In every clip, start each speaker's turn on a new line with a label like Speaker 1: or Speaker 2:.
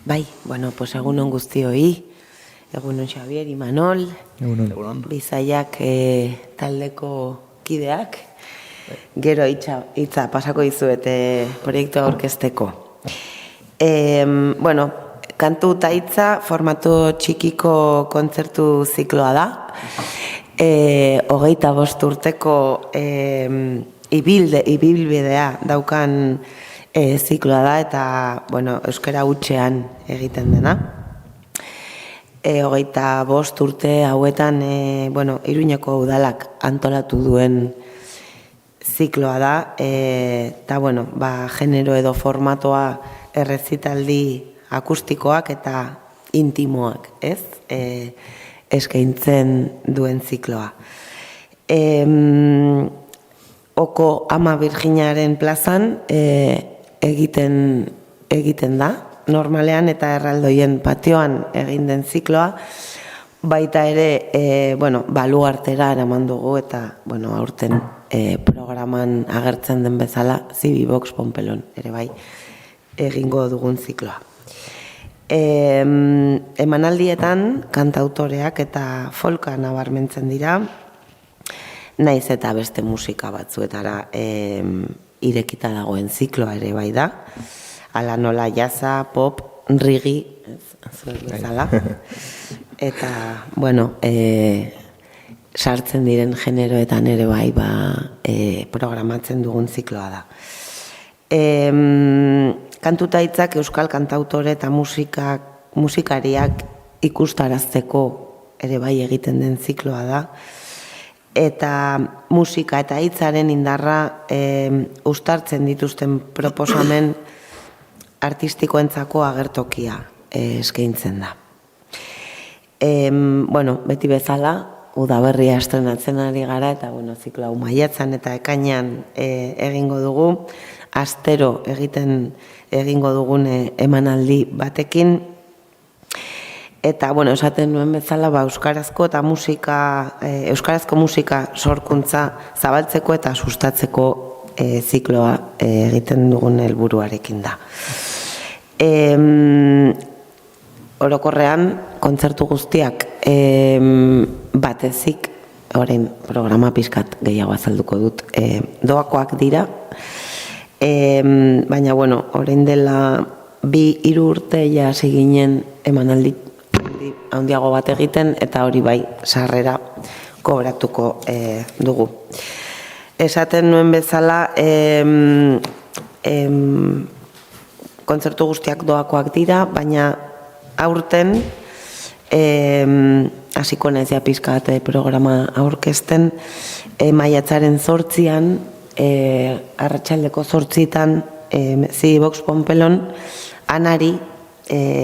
Speaker 1: Bai, bueno, pues egunon guztioi, egunon Xabier, Imanol,
Speaker 2: Egunon.
Speaker 1: Bizaiak taldeko kideak, gero hitza pasako dizuete proiektua aurkezteko. Bueno, kantu eta hitza formatu txikiko kontzertu zikloa da, 25 urteko ibilbidea daukan zikloa da eta, bueno, euskara hutsean egiten dena. 25 urte hauetan, bueno, Iruñeko udalak antolatu duen zikloa da, eta, bueno, genero edo formatoa errezitaldi akustikoak eta intimoak, ez? Eskaintzen duen zikloa. Oko Ama Birjinaren plazan egiten da, normalean eta erraldoien patioan egin den zikloa, baita ere, bueno, baluartera eraman dugu eta, bueno, aurten programan agertzen den bezala, Zibibox Pompelon, ere bai, egingo dugun zikloa. Emanaldietan kantautoreak eta folka nabarmentzen dira, naiz eta beste musika batzuetara irekita dagoen zikloa ere bai da, ala nola jaza, pop, rigi, zuek bezala, eta, bueno, sartzen diren generoetan ere bai programatzen dugun zikloa da. Kantuta hitzak euskal kantautore eta musikariak ikustarazteko ere bai egiten den zikloa da, eta musika eta hitzaren indarra uztartzen dituzten proposamen artistikoentzako agertokia eskaintzen da. Bueno, beti bezala, udaberria estrenatzen ari gara, eta, bueno, ziklo hau maiatzan eta ekainean egingo dugu, astero egingo dugun emanaldi batekin, eta, bueno, esaten nuen bezala, euskarazko eta euskarazko musika sorkuntza zabaltzeko eta sustatzeko zikloa egiten dugun helburuarekin da. Orokorrean, kontzertu guztiak batezik, orain programa pixkat gehiago azalduko dut, doakoak dira, baina, bueno, orain dela 2-3 urte hasi ginen emanaldi handiago bat egiten, eta hori bai sarrera kobratuko dugu. Esaten nuen bezala, kontzertu guztiak doakoak dira, baina aurten hasiko naiz pixka bat programa aurkezten, maiatzaren 8an, arratsaldeko 8etan, Zibibox Pompelon, Anari,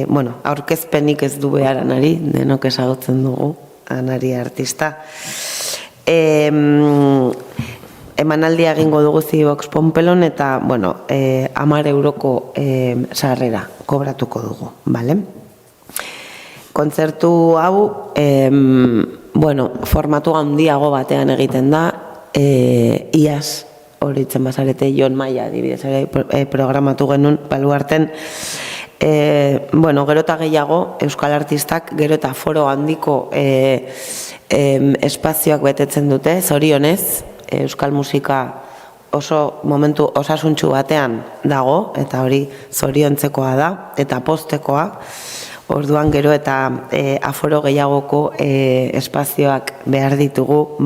Speaker 1: bueno, aurkezpenik ez du behar Anari, denok ezagutzen dugu, Anari artista. Emanaldia egingo dugu Zibibox Pompelon eta, bueno, 10 euroko sarrera kobratuko dugu, bale? Kontzertu hau, bueno, formatu handiago batean egiten da, iaz, horitzen bazarete, Jon Maia, adibidez, programatu genuen, baluarten, bueno, gero eta gehiago, euskal artistak, gero eta foro handiko espazioak betetzen dute, zorionez, euskal musika oso momentu osasuntsu batean dago, eta hori zoriontzekoa da, eta postekoa, orduan gero eta aforo gehiagoko espazioak behar ditugu,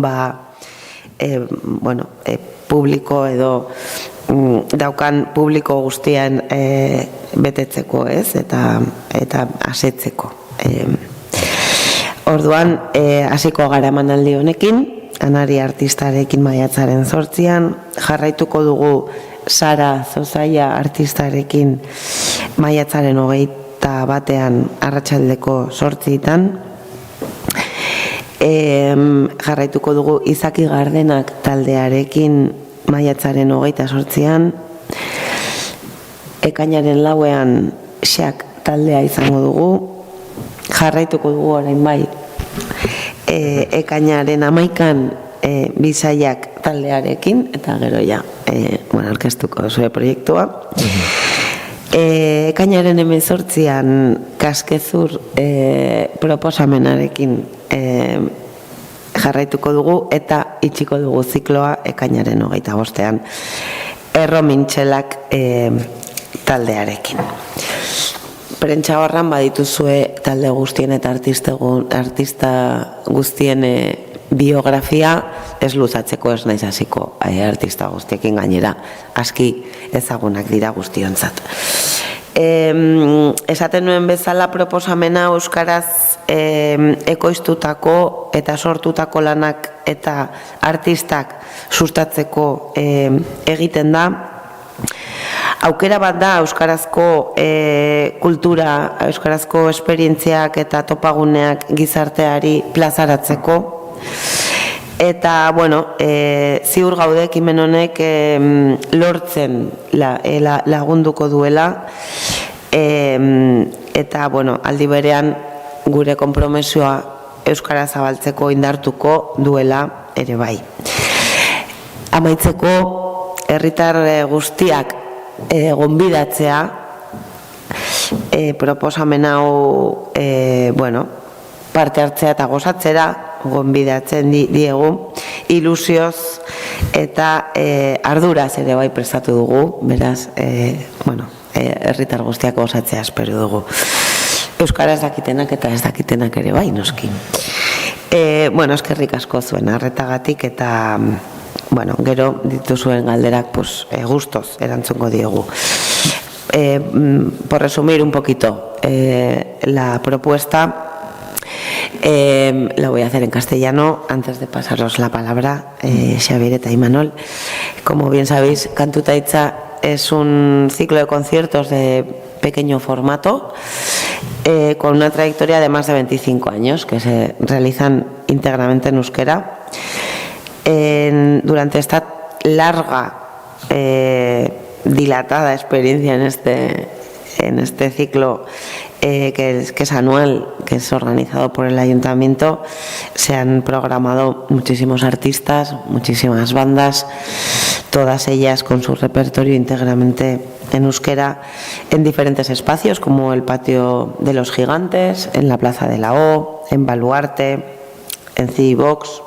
Speaker 1: bueno, publiko edo daukan publiko guztian betetzeko, ez, eta asetzeko. Orduan, hasiko gara emanaldi honekin, Anari artistarekin maiatzaren 8an, jarraituko dugu Sara Zozaia artistarekin maiatzaren 21an arratsaldeko 8etan, jarraituko dugu Izaki Gardenak taldearekin maiatzaren 28an, ekainaren 4ean Xak taldea izango dugu, jarraituko dugu orain bai, ekainaren 11an Bizaiak taldearekin, eta gero ja, aurkeztuko zure proiektua. Ekainaren 18an Kaskezur proposamenarekin jarraituko dugu eta itxiko dugu zikloa ekainaren 25an Erromintxelak taldearekin. Prentsa horran badituzue talde guztien eta artista guztien biografia, ez luzatzeko, ez naiz hasiko artista guztiekin, gainera aski ezagunak dira guztiontzat. Esaten nuen bezala proposamena euskaraz ekoiztutako eta sortutako lanak eta artistak sustatzeko egiten da. Aukera bat da euskarazko kultura, euskarazko esperientziak eta topaguneak gizarteari plazaratzeko. Eta, ziur gaude ekimen honek lortzen lagunduko duela, eta, aldi berean gure konpromisoa euskara zabaltzeko indartuko duela ere bai. Amaitzeko, herritar guztiak gonbidatzea, proposamen hau, parte hartzea eta gozatzera, gonbidatzen diegu, ilusioz eta arduraz ere bai prestatu dugu, beraz, herritar guztiak gozatzea espero dugu. Euskara ez dakitenak eta ez dakitenak ere bai, noski. Eskerrik asko zuen arretagatik eta, gero dituzuen galderak gustoz erantzungo diegu. Por resumir un poquito la propuesta, la voy a hacer en castellano antes de pasaros la palabra, Xabier eta Imanol. Como bien sabéis, Kantuta Hitza es un ciclo de conciertos de pequeño formato con una trayectoria de más de 25 años que se realizan íntegramente en euskera. Durante esta larga, dilatada experiencia en este ciclo que es anual, que es organizado por el Ayuntamiento, se han programado muchísimos artistas, muchísimas bandas, todas ellas con su repertorio íntegramente en euskera, en diferentes espacios como el Patio de los Gigantes, en la Plaza de la O, en Baluarte, en CityBox,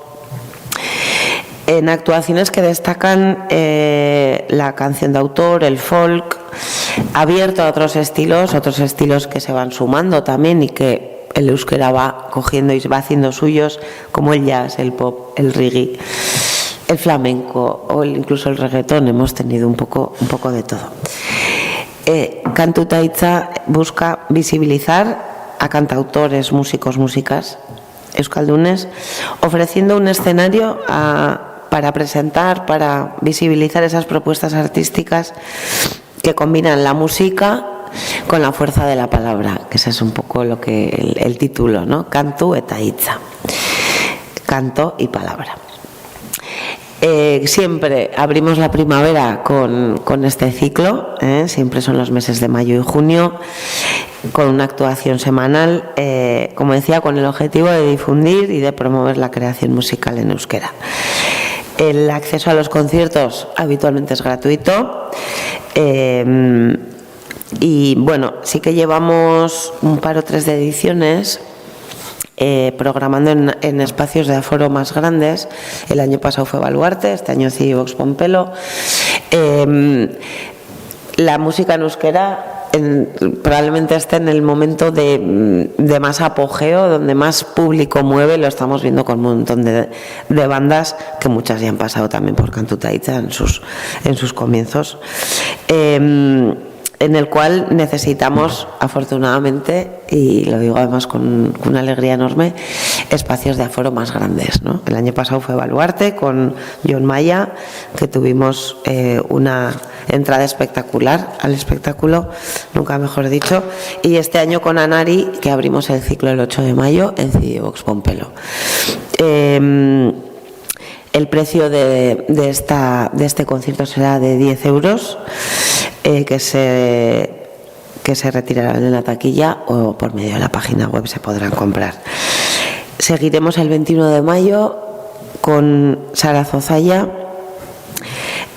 Speaker 1: en actuaciones que destacan la canción de autor, el folk, abierto a otros estilos que se van sumando también y que el euskera va cogiendo y va haciendo suyos, como el jazz, el pop, el reggae, el flamenco o incluso el reggaetón. Hemos tenido un poco de todo. Kantuta Hitza busca visibilizar a cantautores, músicos, músicas euskaldunes, ofreciendo un escenario para presentar, para visibilizar esas propuestas artísticas que combinan la música con la fuerza de la palabra, que ese es un poco lo que el título, ¿no? Kantu eta Hitza, canto y palabra. Siempre abrimos la primavera con este ciclo, siempre son los meses de mayo y junio, con una actuación semanal, como decía, con el objetivo de difundir y de promover la creación musical en euskera. El acceso a los conciertos habitualmente es gratuito y sí que llevamos un par o tres de ediciones programando en espacios de aforo más grandes. El año pasado fue Baluarte, este año CityBox Pompelo. La música en euskera probablemente esté en el momento de más apogeo, donde más público mueve. Lo estamos viendo con un montón de bandas, que muchas ya han pasado también por Kantuta Hitza en sus comienzos, en el cual necesitamos, afortunadamente, y lo digo además con una alegría enorme, espacios de aforo más grandes, ¿no? El año pasado fue Baluarte con John Maya, que tuvimos una entrada espectacular al espectáculo, nunca mejor dicho, y este año con Anari, que abrimos el ciclo el 8 de mayo en CityBox Pompelo. El precio de este concierto será de 10 euros, que se retirarán en la taquilla o por medio de la página web se podrán comprar. Seguiremos el 21 de mayo con Sara Zozaya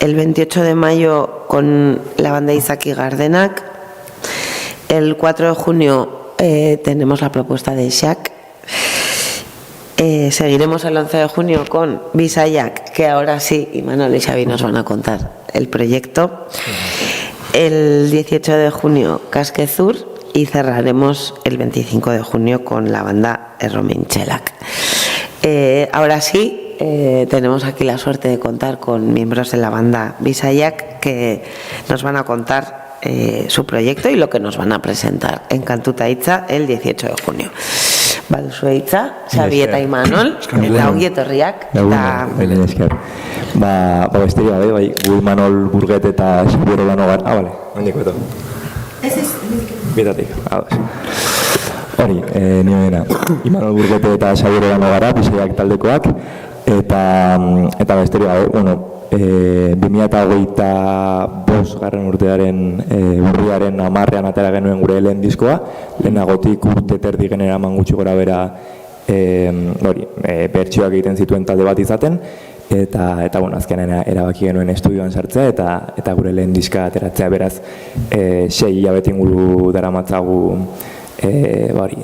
Speaker 1: El 28 de mayo con la banda Izaki Gardenak. El 4 de junio tenemos la propuesta de Shaq. Seguiremos el 11 de junio con Bisayak, que ahora sí, Imanol y Xavi nos van a contar el proyecto. El 18 de junio Casquezur y cerraremos el 25 de junio con la banda Erromin-Txelak. Ahora sí, tenemos aquí la suerte de contar con miembros de la banda Bisayak que nos van a contar su proyecto y lo que nos van a presentar en Kantuta Hitza el 18 de junio. Baduzu hitza, Xabi eta Imanol, eta ongi etorriak.
Speaker 2: Besterik gabe, bai, gu Imanol Burget eta Xabi Orolano gara. Bale, handiko eto. Bietatik, hori, nio dena. Imanol Burget eta Xabi Orolano gara, Bisayak taldekoak, eta besterik gabe, bueno, 2025 garren urtearen urriaren 10ean atera genuen gure lehen diskoa, lehenagotik urte terdi genera mangutxi gora bera bertsioak egiten zituen talde bat izaten, eta bueno, azkenean erabaki genuen estudioan sartzea eta gure lehen diska ateratzea, beraz 6 hilabete inguru daramatzagu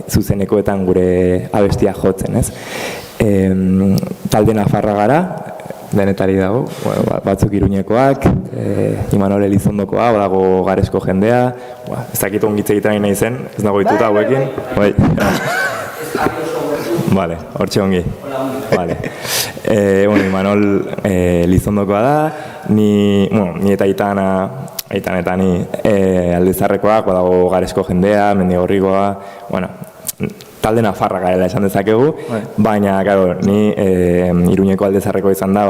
Speaker 2: zuzenekoetan gure abestia jotzen, ez? Talde nafarra gara, denetari dago, batzuk Iruñekoak, Imanol Elizondokoa, dago Garesko jendea, ez dakit ongitze egiten nahi zen, ez nago dituta hauekin. Vale, hortxe ongi. Vale. Imanol Elizondokoa da, ni eta Aitan eta ni Aldezarrekoak, dago Garesko jendea, Mendigorrigoa, talde nafarra garela esan dezakegu, baina, claro, ni Iruñeko Aldezarreko izan da,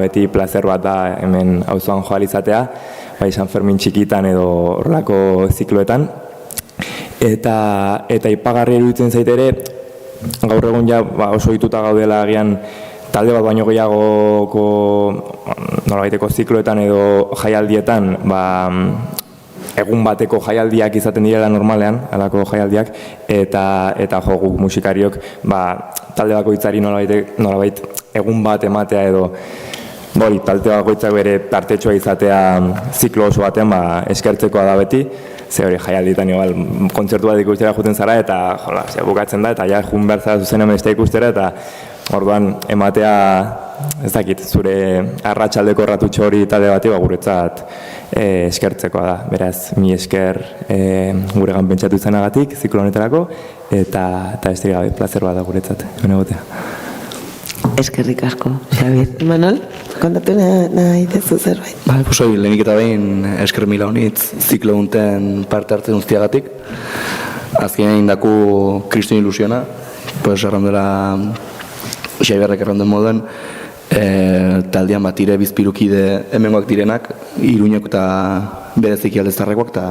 Speaker 2: beti placer bat da hemen auzoan joan izatea, bai San Fermin txikitan edo horrelako zikloetan, eta ipagarri iruditzen zaitere, gaur egun ja oso dituta gaudela agian talde bat baino gehiagoko nolabaiteko zikloetan edo jaialdietan, egun bateko jaialdiak izaten direla normalean, alako jaialdiak, eta guk musikariok talde bakoitzari nolabait egun bat ematea edo talde bakoitzak bere partetxoa izatea ziklo oso baten eskertzekoa da beti, ze hori jaialdietan kontzertu bat ikustera juten zara eta bukatzen da, eta ja jun behar zara zuzen hemen ikustera, eta orduan ematea, ez dakit, zure arratsaldeko ratutxo hori talde bati guretzat eskertzekoa da. Beraz, mi esker guregan pentsatu izanagatik, ziklo honetarako, eta besterik gabe, plazer bat da guretzat, egotea.
Speaker 1: Eskerrik asko, Xabi. Imanol, kontatu nahi dezu zerbait?
Speaker 3: Lehenik eta behin esker mila honitz ziklo honten parte hartzen guztiagatik. Azkenean indaku kriston ilusiona, errandela Xabiarrek erranden moden, taldean batire bizpirukide hemengoak direnak, Iruñeko eta bereziki Aldezarrekoak, eta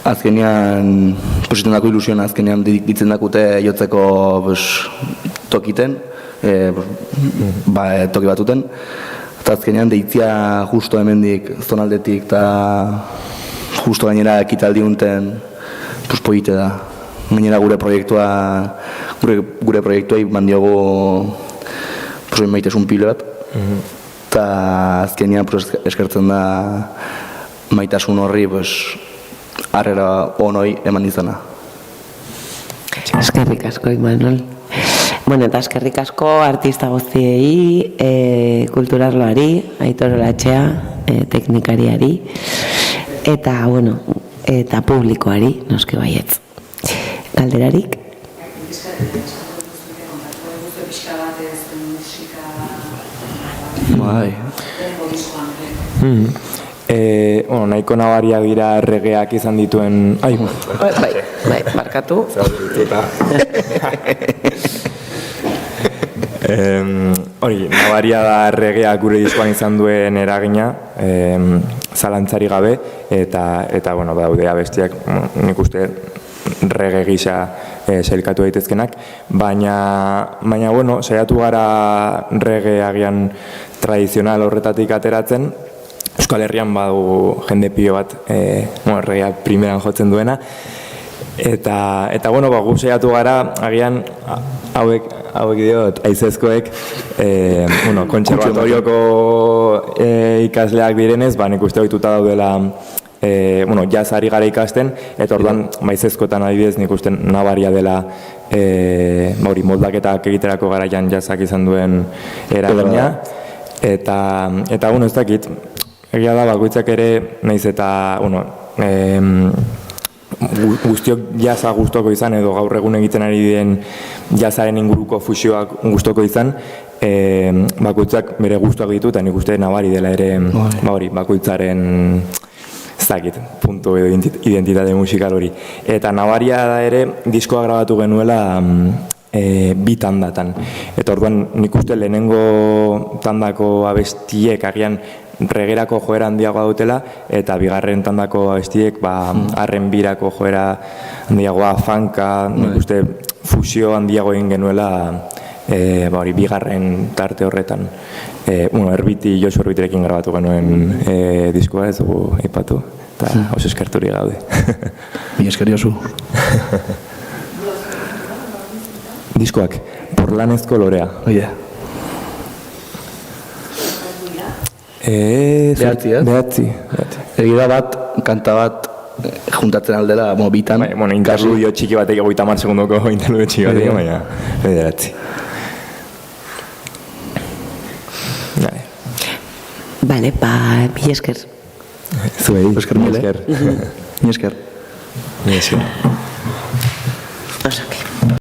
Speaker 3: azkenean positen dako ilusiona, azkenean ditzen dakute jotzeko tokiten, toki batuten, eta azkenean deitzia justo hemendik zonaldetik eta justo gainera ekitaldi unten polite da. Gainera gure proiektuai mandiogu maitesun pilo bat, eta azkenean eskertzen da maitasun horri harrera onoi eman izana.
Speaker 1: Eskerrik asko, Imanol. Eta eskerrik asko artista guztiei, kulturarloari, Aitor Olatxea, teknikariari, eta publikoari, noski baietz. Galderarik?
Speaker 2: Nahiko nabaria dira erregeak izan dituen...
Speaker 1: Bai, barkatu.
Speaker 2: Nabaria da erregeak gure diskoan izan duen eragina, zalantzari gabe, eta daude abestiak, nik uste rege gisa sailkatu daitezkenak, baina saiatu gara rege agian tradizional horretatik ateratzen. Euskal Herrian badu jende pilo bat regea primeran jotzen duena, Eta bueno, gu saiatu gara, agian hauek diot, aizezkoek, kontserbatorioko ikasleak direnez, nik uste ohituta daudela jazz ari gara ikasten, eta orduan maizezkoetan adibidez nik uste nabaria dela moldaketak egiterako garaian jazzak izan duen eragina, eta ez dakit, egia da bakoitzak ere, nahiz eta guztiok jazza gustoko izan edo gaur egun egiten ari den jazzaren inguruko fusioak gustoko izan, bakoitzak bere gustuak ditu eta nik uste nabari dela ere bakoitzaren puntu edo identitate musikal hori. Eta nabaria da ere diskoa grabatu genuela bi tandatan. Eta orduan nik uste lehenengo tandako abestiek agian regerako joera handiagoa dutela, eta bigarren tandako abestiek R&Birako joera handiagoa, funka, nik uste fusio handiago egin genuela bigarren tarte horretan. Josu Erbitirekin grabatu genuen diskoa, ez dugu aipatu, eta oso eskerturi gaude.
Speaker 3: Mi esker Josu.
Speaker 2: Diskoak, Porlanezko lorea.
Speaker 3: Oie.
Speaker 2: Behatzi.
Speaker 3: Egida bat, kanta bat, juntatzen aldela, bitan.
Speaker 2: Interludio txiki batek 30 segundoko interludio txiki batek, baina behatzi.
Speaker 1: Bale, mi esker.
Speaker 2: Zuei,
Speaker 3: mi esker.
Speaker 2: Mi esker.
Speaker 1: Osake.